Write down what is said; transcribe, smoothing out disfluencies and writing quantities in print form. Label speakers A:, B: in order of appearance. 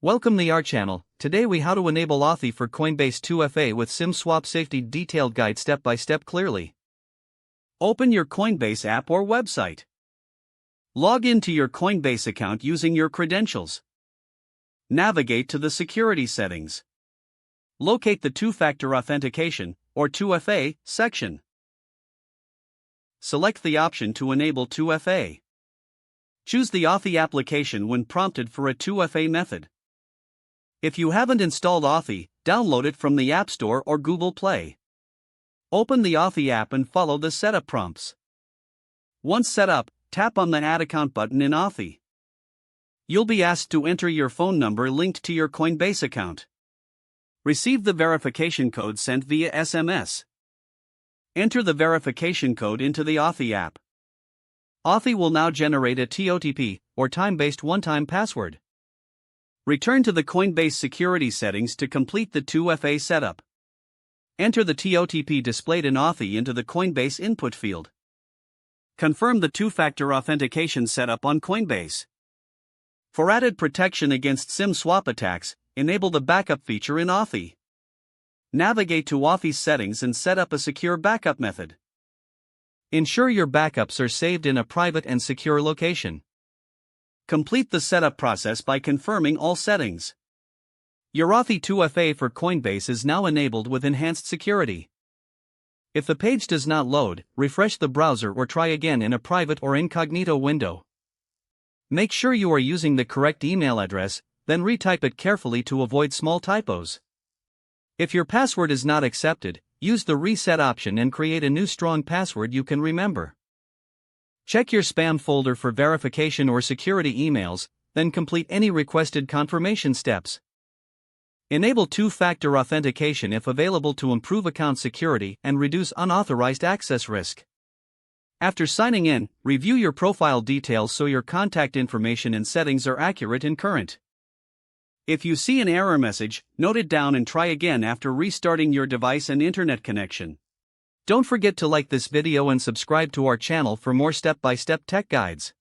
A: Welcome to our channel. Today we how to enable Authy for Coinbase 2FA with SIM swap safety detailed guide step by step clearly. Open your Coinbase app or website. Log into your Coinbase account using your credentials. Navigate to the security settings. Locate the two-factor authentication or 2FA section. Select the option to enable 2FA. Choose the Authy application when prompted for a 2FA method. If you haven't installed Authy, download it from the App Store or Google Play. Open the Authy app and follow the setup prompts. Once set up, tap on the Add Account button in Authy. You'll be asked to enter your phone number linked to your Coinbase account. Receive the verification code sent via SMS. Enter the verification code into the Authy app. Authy will now generate a TOTP, or time-based one-time password. Return to the Coinbase security settings to complete the 2FA setup. Enter the TOTP displayed in Authy into the Coinbase input field. Confirm the two-factor authentication setup on Coinbase. For added protection against SIM swap attacks, enable the backup feature in Authy. Navigate to Authy's settings and set up a secure backup method. Ensure your backups are saved in a private and secure location. Complete the setup process by confirming all settings. Your Authy 2FA for Coinbase is now enabled with enhanced security. If the page does not load, refresh the browser or try again in a private or incognito window. Make sure you are using the correct email address, then retype it carefully to avoid small typos. If your password is not accepted, use the reset option and create a new strong password you can remember. Check your spam folder for verification or security emails, then complete any requested confirmation steps. Enable two-factor authentication if available to improve account security and reduce unauthorized access risk. After signing in, review your profile details so your contact information and settings are accurate and current. If you see an error message, note it down and try again after restarting your device and internet connection. Don't forget to like this video and subscribe to our channel for more step-by-step tech guides.